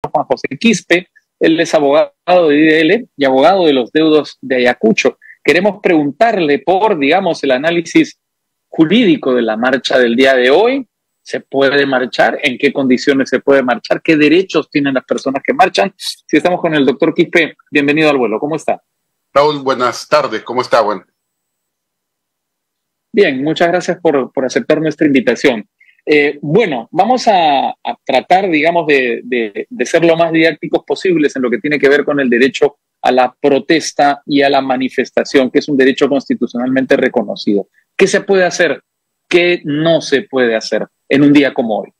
Juan José Quispe. Él es abogado de IDL y abogado de los deudos de Ayacucho. Queremos preguntarle por, digamos, el análisis jurídico de la marcha del día de hoy. ¿Se puede marchar? ¿En qué condiciones se puede marchar? ¿Qué derechos tienen las personas que marchan? Si estamos con el doctor Quispe, bienvenido al vuelo. ¿Cómo está? Raúl, buenas tardes. ¿Cómo está? Bueno. Bien, muchas gracias por aceptar nuestra invitación. Bueno, vamos a tratar, digamos, de ser lo más didácticos posibles en lo que tiene que ver con el derecho a la protesta y a la manifestación, que es un derecho constitucionalmente reconocido. ¿Qué se puede hacer? ¿Qué no se puede hacer en un día como hoy?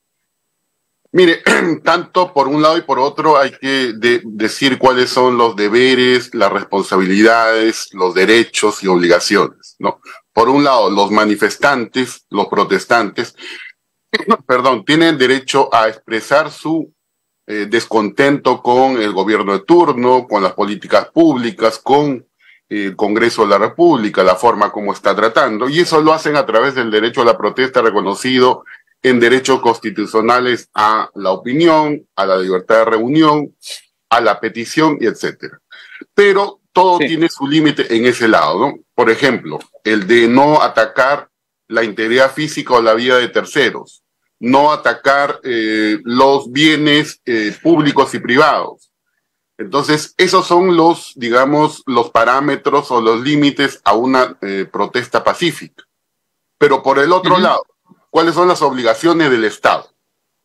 Mire, tanto por un lado y por otro hay que decir cuáles son los deberes, las responsabilidades, los derechos y obligaciones, ¿no? Por un lado, los manifestantes, los protestantes, perdón, tienen derecho a expresar su descontento con el gobierno de turno, con las políticas públicas, con el Congreso de la República, la forma como está tratando, y eso lo hacen a través del derecho a la protesta reconocido en derechos constitucionales a la opinión, a la libertad de reunión, a la petición, y etcétera. Pero todo tiene su límite en ese lado, ¿no? Por ejemplo, el de no atacar la integridad física o la vida de terceros, no atacar los bienes públicos y privados. Entonces, esos son los, digamos, los parámetros o los límites a una protesta pacífica. Pero por el otro lado, ¿cuáles son las obligaciones del Estado?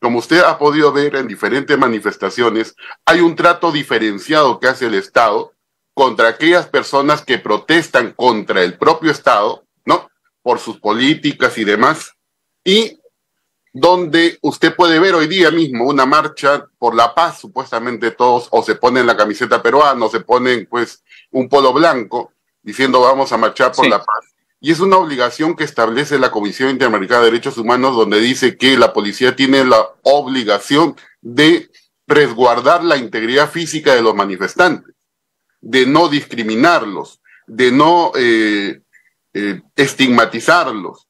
Como usted ha podido ver en diferentes manifestaciones, hay un trato diferenciado que hace el Estado contra aquellas personas que protestan contra el propio Estado, ¿no? Por sus políticas y demás, y donde usted puede ver hoy día mismo una marcha por la paz, supuestamente todos, o se ponen la camiseta peruana, o se ponen pues un polo blanco, diciendo vamos a marchar por la paz. Y es una obligación que establece la Comisión Interamericana de Derechos Humanos, donde dice que la policía tiene la obligación de resguardar la integridad física de los manifestantes, de no discriminarlos, de no estigmatizarlos,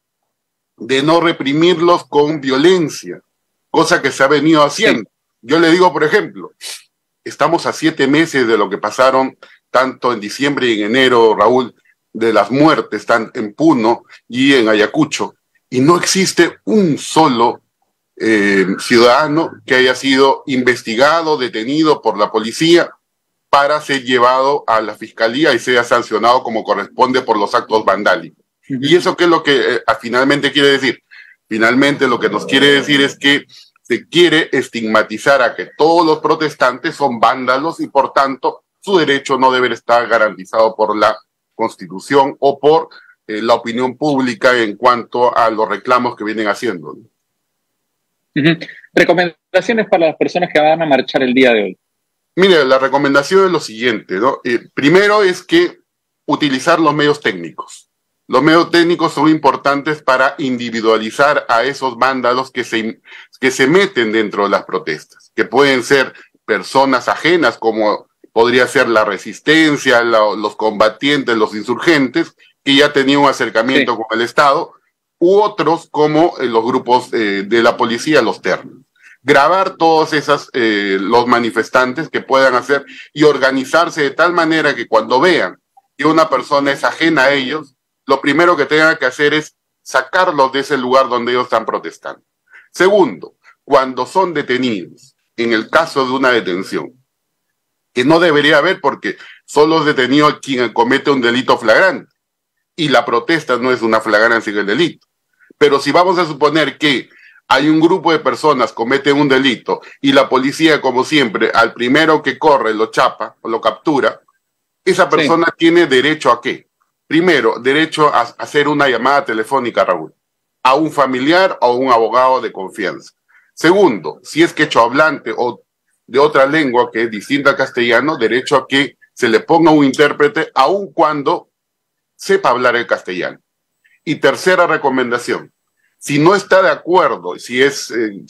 de no reprimirlos con violencia, cosa que se ha venido haciendo. Yo le digo, por ejemplo, estamos a 7 meses de lo que pasaron tanto en diciembre y en enero, Raúl, de las muertes tanto en Puno y en Ayacucho, y no existe un solo ciudadano que haya sido investigado, detenido por la policía para ser llevado a la fiscalía y sea sancionado como corresponde por los actos vandálicos. ¿Y eso qué es lo que finalmente quiere decir? Finalmente lo que nos quiere decir es que se quiere estigmatizar a que todos los protestantes son vándalos y por tanto su derecho no debe estar garantizado por la Constitución o por la opinión pública en cuanto a los reclamos que vienen haciendo. Recomendaciones para las personas que van a marchar el día de hoy. Mire, la recomendación es lo siguiente, ¿no? Primero es que utilizar los medios técnicos. Los medios técnicos son importantes para individualizar a esos vándalos que se meten dentro de las protestas, que pueden ser personas ajenas, como podría ser la resistencia, los combatientes, los insurgentes, que ya tenían un acercamiento con el Estado, u otros como los grupos de la policía, los ternos. Grabar todos los manifestantes que puedan hacer y organizarse de tal manera que cuando vean que una persona es ajena a ellos, lo primero que tengan que hacer es sacarlos de ese lugar donde ellos están protestando. Segundo, cuando son detenidos, en el caso de una detención, que no debería haber porque solo es detenido quien comete un delito flagrante, y la protesta no es una flagrancia en el delito. Pero si vamos a suponer que hay un grupo de personas que cometen un delito y la policía, como siempre, al primero que corre lo chapa o lo captura, esa persona tiene derecho ¿a qué? Primero, derecho a hacer una llamada telefónica, Raúl, a un familiar o a un abogado de confianza. Segundo, si es quechohablante o de otra lengua que es distinta al castellano, derecho a que se le ponga un intérprete aun cuando sepa hablar el castellano. Y tercera recomendación, si no está de acuerdo, si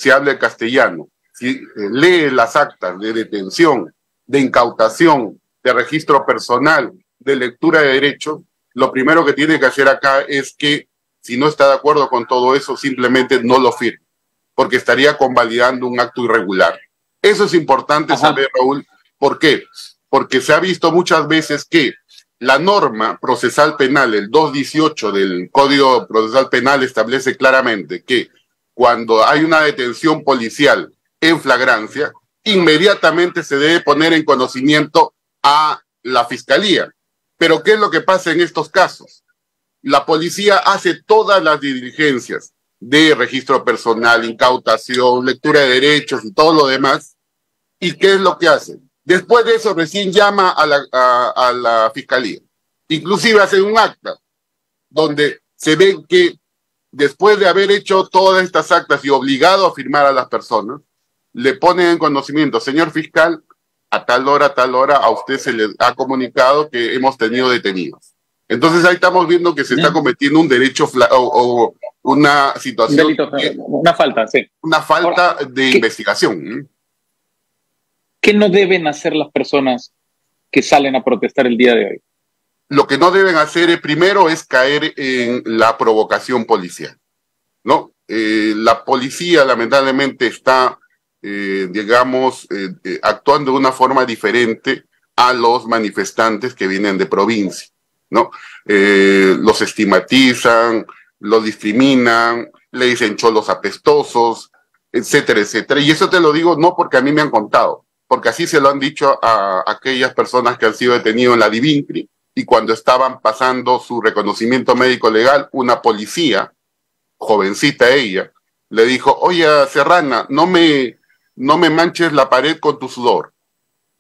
habla el castellano, si lee las actas de detención, de incautación, de registro personal, de lectura de derechos, lo primero que tiene que hacer acá es que, si no está de acuerdo con todo eso, simplemente no lo firme, porque estaría convalidando un acto irregular. Eso es importante saber, Raúl. ¿Por qué? Porque se ha visto muchas veces que la norma procesal penal, el 218 del Código Procesal Penal, establece claramente que cuando hay una detención policial en flagrancia, inmediatamente se debe poner en conocimiento a la Fiscalía. Pero ¿qué es lo que pasa en estos casos? La policía hace todas las diligencias de registro personal, incautación, lectura de derechos y todo lo demás. ¿Y qué es lo que hace? Después de eso recién llama a la Fiscalía. Inclusive hacen un acta donde se ve que después de haber hecho todas estas actas y obligado a firmar a las personas, le ponen en conocimiento, señor fiscal, a tal hora, a usted se le ha comunicado que hemos tenido detenidos. Entonces ahí estamos viendo que se está cometiendo un derecho o una situación... Un delito, una falta, sí. Una falta de investigación. ¿Qué no deben hacer las personas que salen a protestar el día de hoy? Lo que no deben hacer primero es caer en la provocación policial, ¿no? La policía lamentablemente está, actuando de una forma diferente a los manifestantes que vienen de provincia, ¿no? Los estigmatizan, los discriminan, le dicen cholos apestosos, etcétera, etcétera. Y eso te lo digo no porque a mí me han contado, porque así se lo han dicho a aquellas personas que han sido detenidos en la Divincri, y cuando estaban pasando su reconocimiento médico legal, una policía, jovencita ella, le dijo, oye, Serrana, no me manches la pared con tu sudor.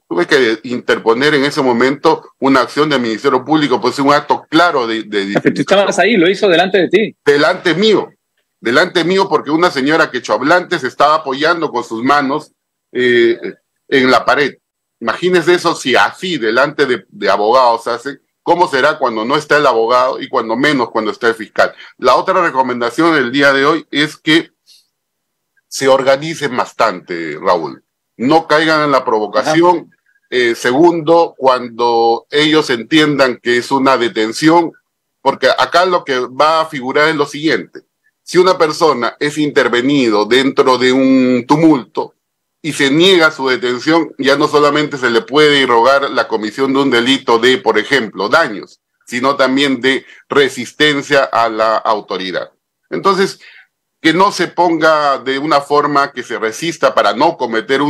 Tuve que interponer en ese momento una acción del Ministerio Público, pues un acto claro de tú estabas ahí, lo hizo delante de ti. Delante mío, porque una señora quechohablante se estaba apoyando con sus manos en la pared. Imagínense eso, si así delante de abogados hace, ¿cómo será cuando no está el abogado y cuando menos cuando está el fiscal? La otra recomendación del día de hoy es que se organicen bastante, Raúl. No caigan en la provocación. Segundo, cuando ellos entiendan que es una detención, porque acá lo que va a figurar es lo siguiente. Si una persona es intervenido dentro de un tumulto, y se niega su detención, ya no solamente se le puede irrogar la comisión de un delito de, por ejemplo, daños, sino también de resistencia a la autoridad. Entonces, que no se ponga de una forma que se resista para no cometer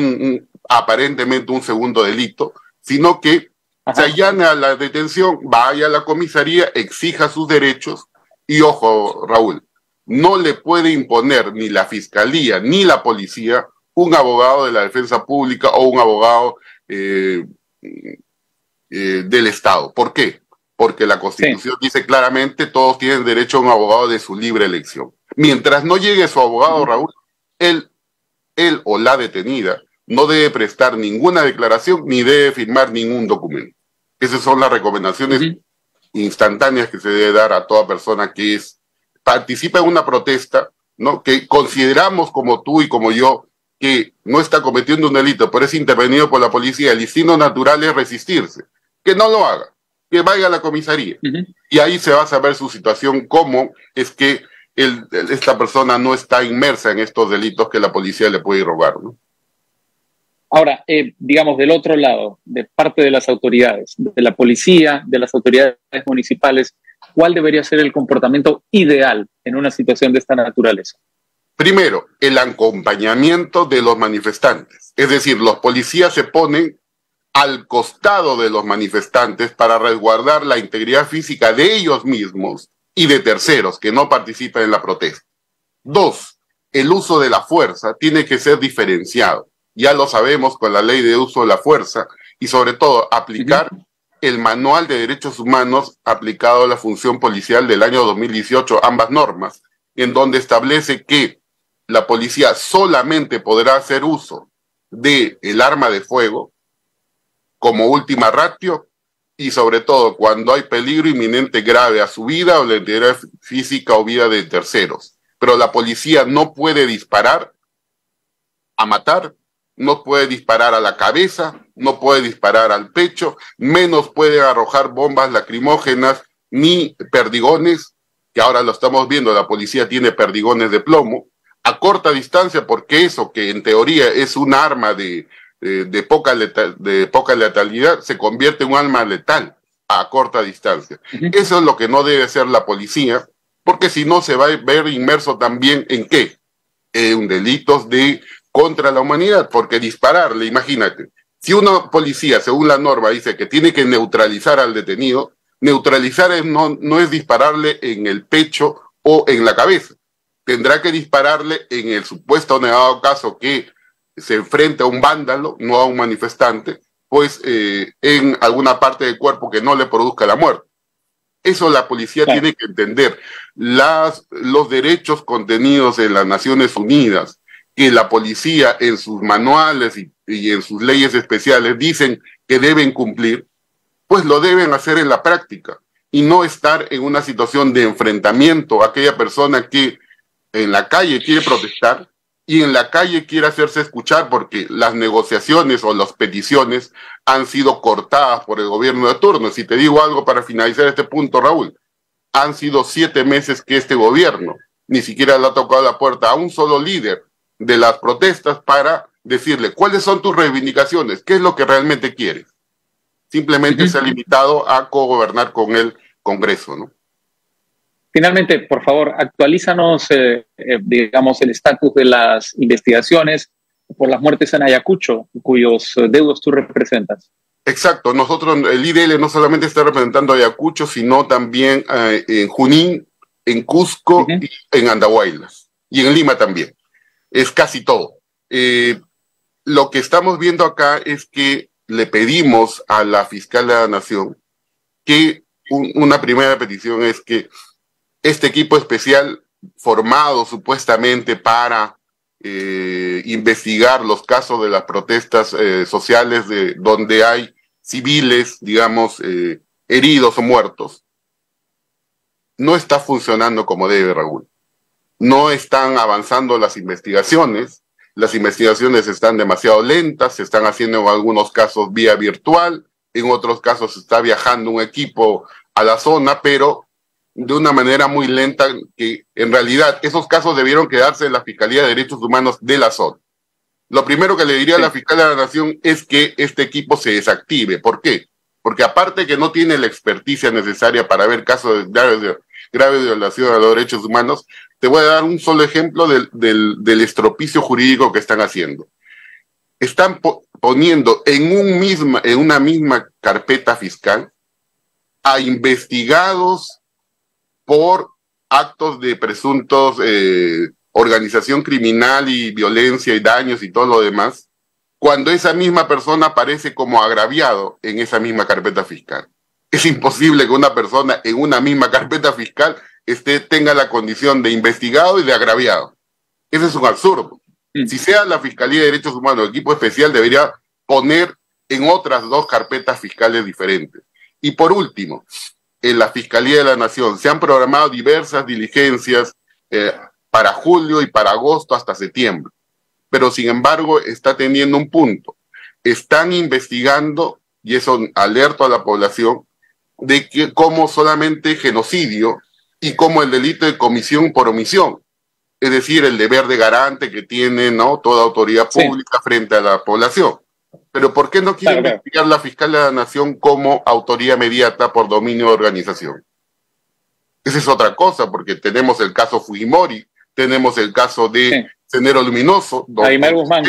aparentemente un segundo delito, sino que se allane a la detención, vaya a la comisaría, exija sus derechos y, ojo, Raúl, no le puede imponer ni la fiscalía ni la policía un abogado de la defensa pública o un abogado del Estado. ¿Por qué? Porque la Constitución dice claramente todos tienen derecho a un abogado de su libre elección. Mientras no llegue su abogado, Raúl, él o la detenida no debe prestar ninguna declaración ni debe firmar ningún documento. Esas son las recomendaciones instantáneas que se debe dar a toda persona que participa en una protesta, ¿no? Que consideramos como tú y como yo que no está cometiendo un delito, pero es intervenido por la policía. El instinto natural es resistirse. Que no lo haga, que vaya a la comisaría. Y ahí se va a saber su situación, cómo es que esta persona no está inmersa en estos delitos que la policía le puede robar, ¿no? Ahora, digamos, del otro lado, de parte de las autoridades, de la policía, de las autoridades municipales, ¿cuál debería ser el comportamiento ideal en una situación de esta naturaleza? Primero, el acompañamiento de los manifestantes. Es decir, los policías se ponen al costado de los manifestantes para resguardar la integridad física de ellos mismos y de terceros que no participan en la protesta. Dos, el uso de la fuerza tiene que ser diferenciado. Ya lo sabemos con la ley de uso de la fuerza y sobre todo aplicar el Manual de Derechos Humanos aplicado a la función policial del año 2018, ambas normas, en donde establece que la policía solamente podrá hacer uso del arma de fuego como última ratio y sobre todo cuando hay peligro inminente grave a su vida o la integridad física o vida de terceros. Pero la policía no puede disparar a matar, no puede disparar a la cabeza, no puede disparar al pecho, menos puede arrojar bombas lacrimógenas ni perdigones, que ahora lo estamos viendo, la policía tiene perdigones de plomo, a corta distancia, porque eso que en teoría es un arma de poca letalidad, se convierte en un arma letal a corta distancia. Eso es lo que no debe hacer la policía, porque si no se va a ver inmerso también en ¿qué? En delitos de contra la humanidad, porque dispararle, imagínate, si una policía, según la norma, dice que tiene que neutralizar al detenido, neutralizar no es dispararle en el pecho o en la cabeza, tendrá que dispararle en el supuesto negado caso que se enfrenta a un vándalo, no a un manifestante, pues en alguna parte del cuerpo que no le produzca la muerte. Eso la policía tiene que entender. Los derechos contenidos en las Naciones Unidas, que la policía en sus manuales y en sus leyes especiales dicen que deben cumplir, pues lo deben hacer en la práctica y no estar en una situación de enfrentamiento a aquella persona que en la calle quiere protestar y en la calle quiere hacerse escuchar porque las negociaciones o las peticiones han sido cortadas por el gobierno de turno. Si te digo algo para finalizar este punto, Raúl, han sido 7 meses que este gobierno ni siquiera le ha tocado la puerta a un solo líder de las protestas para decirle cuáles son tus reivindicaciones, qué es lo que realmente quieres. Simplemente se ha limitado a cogobernar con el Congreso, ¿no? Finalmente, por favor, actualízanos, digamos, el estatus de las investigaciones por las muertes en Ayacucho, cuyos deudos tú representas. Exacto. Nosotros, el IDL no solamente está representando a Ayacucho, sino también en Junín, en Cusco, y en Andahuaylas, y en Lima también. Es casi todo. Lo que estamos viendo acá es que le pedimos a la fiscal de la Nación que una primera petición es que este equipo especial formado supuestamente para investigar los casos de las protestas sociales donde hay civiles, digamos, heridos o muertos, no está funcionando como debe, Raúl. No están avanzando las investigaciones están demasiado lentas, se están haciendo en algunos casos vía virtual, en otros casos está viajando un equipo a la zona, pero de una manera muy lenta, que en realidad esos casos debieron quedarse en la Fiscalía de Derechos Humanos de la zona. Lo primero que le diría a la fiscal de la Nación es que este equipo se desactive. ¿Por qué? Porque aparte que no tiene la experticia necesaria para ver casos de grave violación a los derechos humanos, te voy a dar un solo ejemplo del estropicio jurídico que están haciendo. Están poniendo en una misma carpeta fiscal a investigados por actos de presuntos organización criminal y violencia y daños y todo lo demás, cuando esa misma persona aparece como agraviado en esa misma carpeta fiscal. Es imposible que una persona en una misma carpeta fiscal tenga la condición de investigado y de agraviado. Ese es un absurdo. Si sea la Fiscalía de Derechos Humanos, el equipo especial debería poner en otras 2 carpetas fiscales diferentes. Y por último, en la Fiscalía de la Nación se han programado diversas diligencias para julio y para agosto hasta septiembre. Pero sin embargo está teniendo un punto. Están investigando, y eso alerto a la población, de que como solamente genocidio y como el delito de comisión por omisión, es decir, el deber de garante que tiene, ¿no?, toda autoridad pública frente a la población. Pero ¿por qué no quiere investigar la fiscal de la Nación como autoría mediata por dominio de organización? Esa es otra cosa, porque tenemos el caso Fujimori, tenemos el caso de Sendero Luminoso, Abimael Guzmán,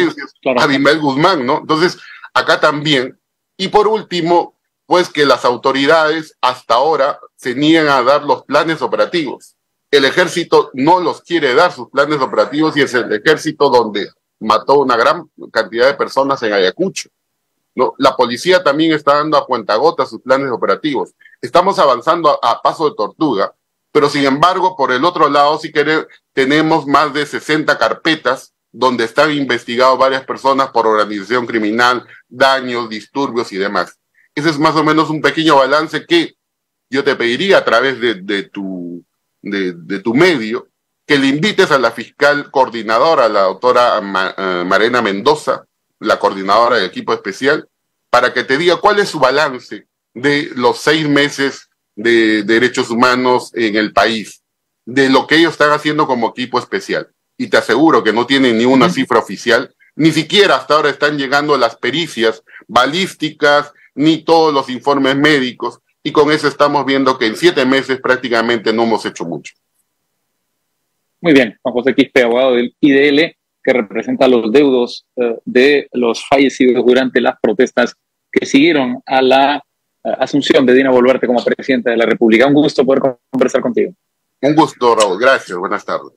Abimael Guzmán, ¿no? Entonces, acá también. Y por último, pues que las autoridades hasta ahora se niegan a dar los planes operativos. El ejército no los quiere dar sus planes operativos y es el ejército donde mató una gran cantidad de personas en Ayacucho, ¿no? La policía también está dando a cuentagotas sus planes operativos. Estamos avanzando a paso de tortuga, pero sin embargo, por el otro lado, sí que tenemos más de 60 carpetas donde están investigados varias personas por organización criminal, daños, disturbios y demás. Ese es más o menos un pequeño balance que yo te pediría a través de tu medio, que le invites a la fiscal coordinadora, la doctora Marena Mendoza, la coordinadora del equipo especial, para que te diga cuál es su balance de los 6 meses de derechos humanos en el país, de lo que ellos están haciendo como equipo especial. y te aseguro que no tienen ni una cifra oficial, ni siquiera hasta ahora están llegando las pericias balísticas, ni todos los informes médicos, y con eso estamos viendo que en 7 meses prácticamente no hemos hecho mucho. Muy bien, Juan José Quispe, abogado del IDL, que representa los deudos de los fallecidos durante las protestas que siguieron a la asunción de Dina Boluarte como presidenta de la República. Un gusto poder conversar contigo. Un gusto, Raúl. Gracias. Buenas tardes.